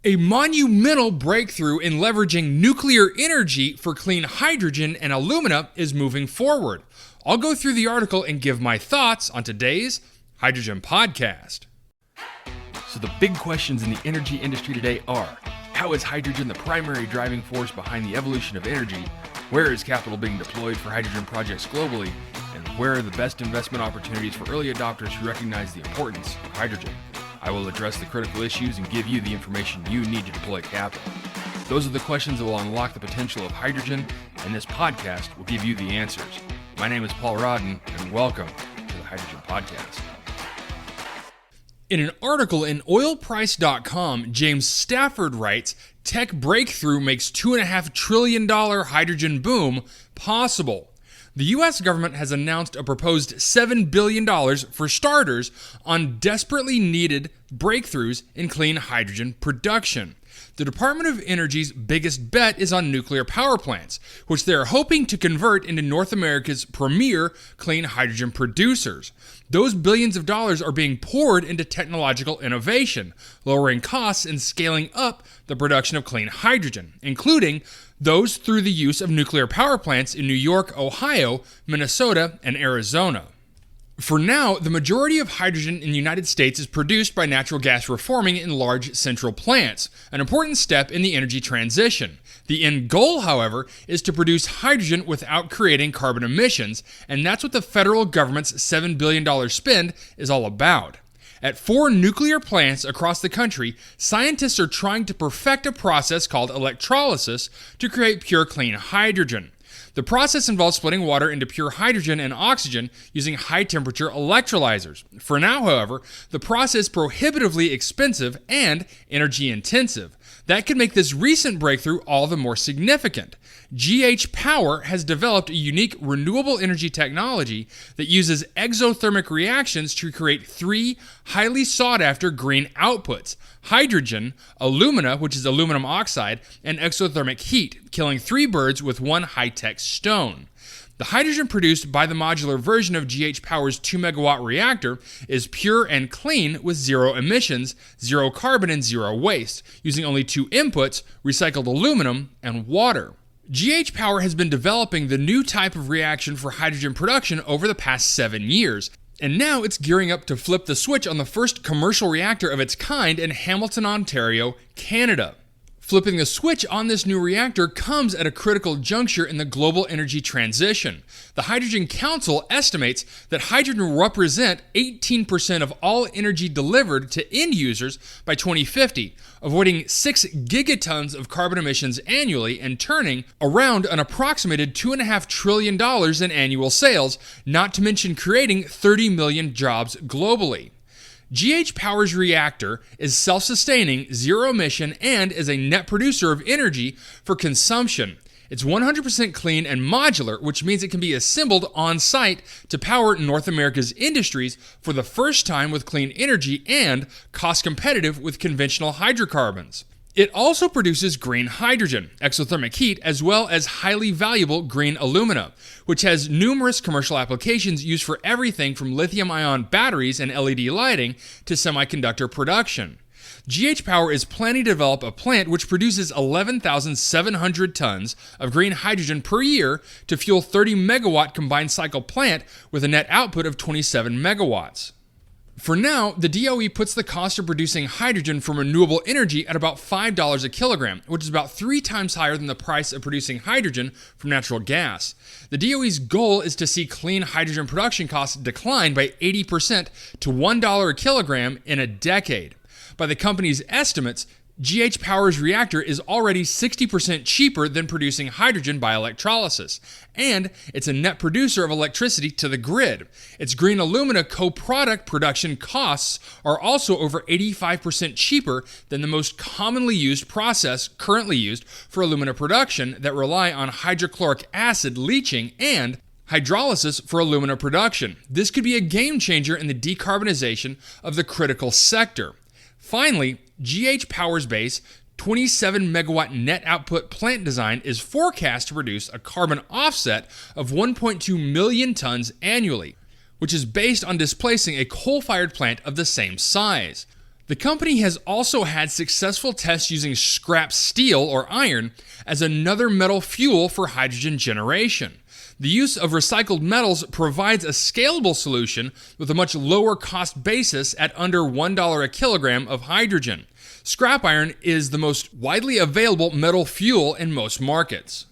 A monumental breakthrough in leveraging nuclear energy for clean hydrogen and alumina is moving forward. I'll go through the article and give my thoughts on today's Hydrogen Podcast. So the big questions in the energy industry today are: how is hydrogen the primary driving force behind the evolution of energy? Where is capital being deployed for hydrogen projects globally? And where are the best investment opportunities for early adopters who recognize the importance of hydrogen? I will address the critical issues and give you the information you need to deploy capital. Those are the questions that will unlock the potential of hydrogen, and this podcast will give you the answers. My name is Paul Rodden, and welcome to the Hydrogen Podcast. In an article in oilprice.com, James Stafford writes, "Tech breakthrough makes $2.5 trillion hydrogen boom possible." The U.S. government has announced a proposed $7 billion, for starters, on desperately needed breakthroughs in clean hydrogen production. The Department of Energy's biggest bet is on nuclear power plants, which they are hoping to convert into North America's premier clean hydrogen producers. Those billions of dollars are being poured into technological innovation, lowering costs and scaling up the production of clean hydrogen, including those through the use of nuclear power plants in New York, Ohio, Minnesota, and Arizona. For now, the majority of hydrogen in the United States is produced by natural gas reforming in large central plants, an important step in the energy transition. The end goal, however, is to produce hydrogen without creating carbon emissions, and that's what the federal government's $7 billion spend is all about. At 4 nuclear plants across the country, scientists are trying to perfect a process called electrolysis to create pure clean hydrogen. The process involves splitting water into pure hydrogen and oxygen using high-temperature electrolyzers. For now, however, the process is prohibitively expensive and energy-intensive. That could make this recent breakthrough all the more significant. GH Power has developed a unique renewable energy technology that uses exothermic reactions to create 3 highly sought-after green outputs: hydrogen, alumina, which is aluminum oxide, and exothermic heat, killing 3 birds with 1 high-tech stone. The hydrogen produced by the modular version of GH Power's 2-megawatt reactor is pure and clean with 0 emissions, 0 carbon, and 0 waste, using only 2 inputs: recycled aluminum and water. GH Power has been developing the new type of reaction for hydrogen production over the past 7 years, and now it's gearing up to flip the switch on the first commercial reactor of its kind in Hamilton, Ontario, Canada. Flipping the switch on this new reactor comes at a critical juncture in the global energy transition. The Hydrogen Council estimates that hydrogen will represent 18% of all energy delivered to end users by 2050, avoiding 6 gigatons of carbon emissions annually and turning around an approximated $2.5 trillion in annual sales, not to mention creating 30 million jobs globally. GH Power's reactor is self-sustaining, 0 emission, and is a net producer of energy for consumption. It's 100% clean and modular, which means it can be assembled on-site to power North America's industries for the first time with clean energy and cost-competitive with conventional hydrocarbons. It also produces green hydrogen, exothermic heat, as well as highly valuable green alumina, which has numerous commercial applications used for everything from lithium-ion batteries and LED lighting to semiconductor production. GH Power is planning to develop a plant which produces 11,700 tons of green hydrogen per year to fuel 30-megawatt combined cycle plant with a net output of 27 megawatts. For now, the DOE puts the cost of producing hydrogen from renewable energy at about $5 a kilogram, which is about 3 times higher than the price of producing hydrogen from natural gas. The DOE's goal is to see clean hydrogen production costs decline by 80% to $1 a kilogram in a decade. By the company's estimates, GH Power's reactor is already 60% cheaper than producing hydrogen by electrolysis, and it's a net producer of electricity to the grid. Its green alumina co-product production costs are also over 85% cheaper than the most commonly used process currently used for alumina production that rely on hydrochloric acid leaching and hydrolysis for alumina production. This could be a game changer in the decarbonization of the critical sector. Finally, GH Power's base 27 megawatt net output plant design is forecast to produce a carbon offset of 1.2 million tons annually, which is based on displacing a coal-fired plant of the same size. The company has also had successful tests using scrap steel or iron as another metal fuel for hydrogen generation. The use of recycled metals provides a scalable solution with a much lower cost basis at under $1 a kilogram of hydrogen. Scrap iron is the most widely available metal fuel in most markets.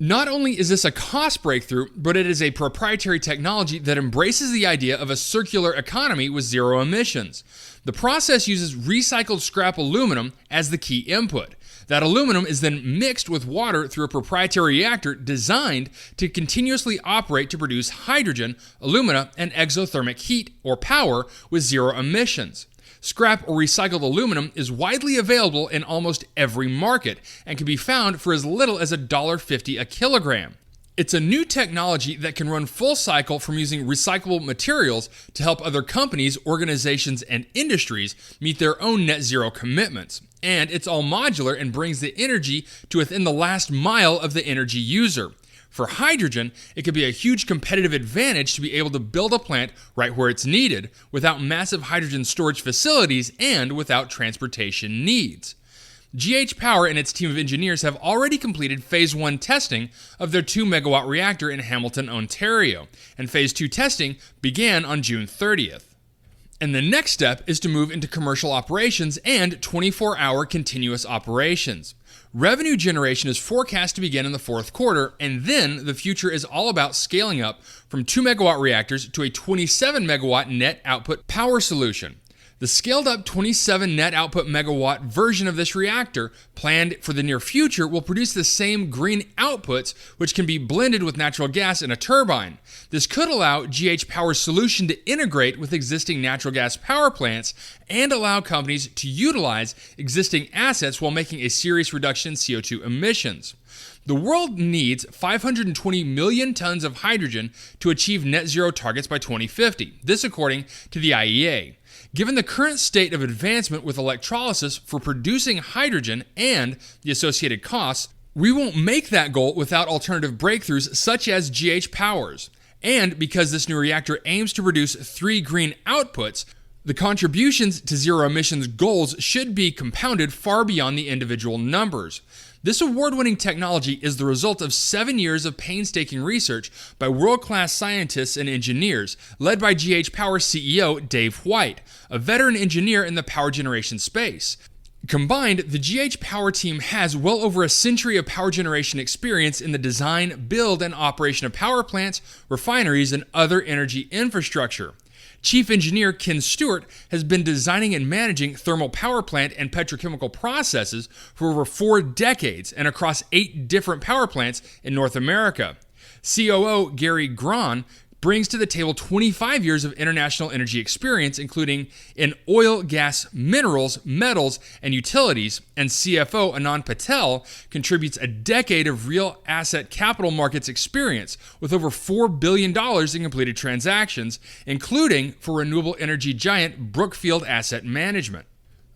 Not only is this a cost breakthrough, but it is a proprietary technology that embraces the idea of a circular economy with zero emissions. The process uses recycled scrap aluminum as the key input. That aluminum is then mixed with water through a proprietary reactor designed to continuously operate to produce hydrogen, alumina, and exothermic heat or power with zero emissions. Scrap or recycled aluminum is widely available in almost every market and can be found for as little as $1.50 a kilogram. It's a new technology that can run full cycle from using recyclable materials to help other companies, organizations, and industries meet their own net zero commitments. And it's all modular and brings the energy to within the last mile of the energy user. For hydrogen, it could be a huge competitive advantage to be able to build a plant right where it's needed, without massive hydrogen storage facilities and without transportation needs. GH Power and its team of engineers have already completed Phase 1 testing of their 2-megawatt reactor in Hamilton, Ontario, and Phase 2 testing began on June 30th. And the next step is to move into commercial operations and 24-hour continuous operations. Revenue generation is forecast to begin in the fourth quarter, and then the future is all about scaling up from 2-megawatt reactors to a 27-megawatt net output power solution. The scaled-up 27 net output megawatt version of this reactor, planned for the near future, will produce the same green outputs, which can be blended with natural gas in a turbine. This could allow GH Power's solution to integrate with existing natural gas power plants and allow companies to utilize existing assets while making a serious reduction in CO2 emissions. The world needs 520 million tons of hydrogen to achieve net zero targets by 2050, this according to the IEA. Given the current state of advancement with electrolysis for producing hydrogen and the associated costs, we won't make that goal without alternative breakthroughs such as GH Power's. And because this new reactor aims to produce 3 green outputs, the contributions to zero emissions goals should be compounded far beyond the individual numbers. This award-winning technology is the result of 7 years of painstaking research by world-class scientists and engineers, led by GH Power CEO Dave White, a veteran engineer in the power generation space. Combined, the GH Power team has well over a century of power generation experience in the design, build, and operation of power plants, refineries, and other energy infrastructure. Chief Engineer Ken Stewart has been designing and managing thermal power plant and petrochemical processes for over 4 decades and across 8 different power plants in North America. COO Gary Grahn brings to the table 25 years of international energy experience, including in oil, gas, minerals, metals, and utilities, and CFO Anand Patel contributes a decade of real asset capital markets experience with over $4 billion in completed transactions, including for renewable energy giant Brookfield Asset Management.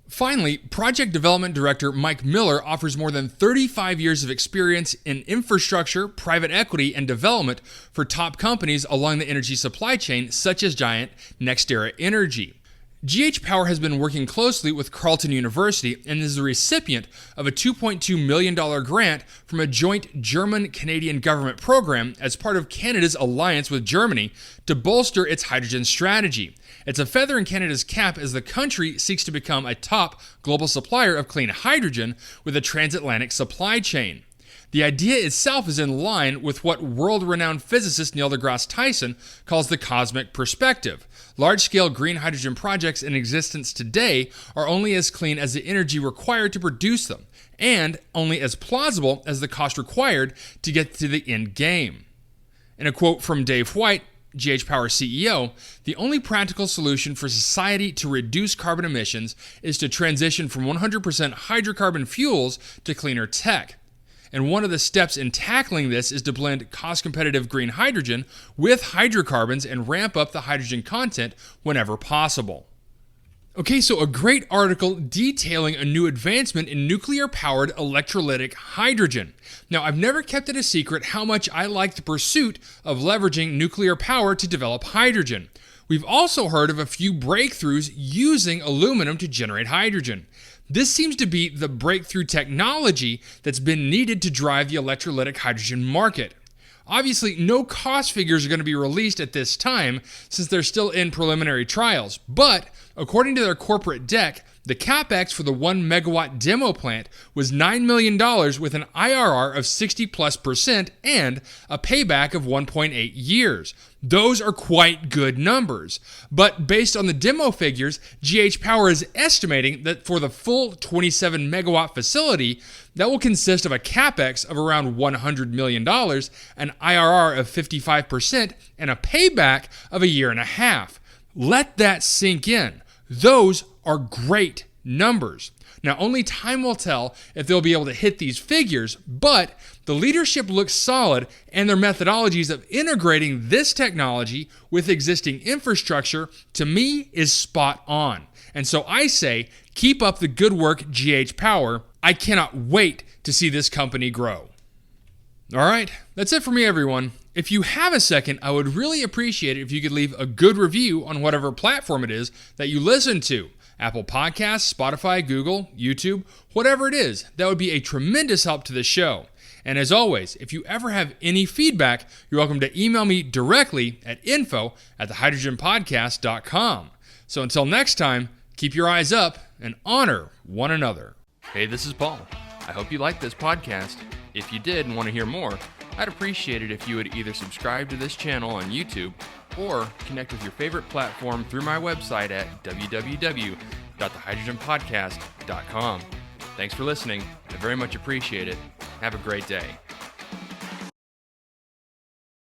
Finally, Project Development Director Mike Miller offers more than 35 years of experience in infrastructure, private equity, and development for top companies along the energy supply chain, such as giant NextEra Energy. GH Power has been working closely with Carleton University and is the recipient of a $2.2 million grant from a joint German-Canadian government program as part of Canada's alliance with Germany to bolster its hydrogen strategy. It's a feather in Canada's cap as the country seeks to become a top global supplier of clean hydrogen with a transatlantic supply chain. The idea itself is in line with what world-renowned physicist Neil deGrasse Tyson calls the cosmic perspective. Large-scale green hydrogen projects in existence today are only as clean as the energy required to produce them, and only as plausible as the cost required to get to the end game. In a quote from Dave White, GH Power CEO, the only practical solution for society to reduce carbon emissions is to transition from 100% hydrocarbon fuels to cleaner tech. And one of the steps in tackling this is to blend cost-competitive green hydrogen with hydrocarbons and ramp up the hydrogen content whenever possible. Okay, so a great article detailing a new advancement in nuclear-powered electrolytic hydrogen. Now, I've never kept it a secret how much I like the pursuit of leveraging nuclear power to develop hydrogen. We've also heard of a few breakthroughs using aluminum to generate hydrogen. This seems to be the breakthrough technology that's been needed to drive the electrolytic hydrogen market. Obviously, no cost figures are going to be released at this time since they're still in preliminary trials, but according to their corporate deck, the capex for the 1 megawatt demo plant was $9 million with an IRR of 60+% and a payback of 1.8 years. Those are quite good numbers. But based on the demo figures, GH Power is estimating that for the full 27 megawatt facility, that will consist of a capex of around $100 million, an IRR of 55%, and a payback of a year and a half. Let that sink in. Those are great numbers. Now, only time will tell if they'll be able to hit these figures, but the leadership looks solid, and their methodologies of integrating this technology with existing infrastructure, to me, is spot on. And so I say, keep up the good work, GH Power. I cannot wait to see this company grow. All right, that's it for me, everyone. If you have a second, I would really appreciate it if you could leave a good review on whatever platform it is that you listen to. Apple Podcasts, Spotify, Google, YouTube, whatever it is. That would be a tremendous help to the show. And as always, if you ever have any feedback, you're welcome to email me directly at info@thehydrogenpodcast.com. So until next time, keep your eyes up and honor one another. Hey, this is Paul. I hope you liked this podcast. If you did and want to hear more, I'd appreciate it if you would either subscribe to this channel on YouTube or connect with your favorite platform through my website at www.thehydrogenpodcast.com. Thanks for listening. I very much appreciate it. Have a great day.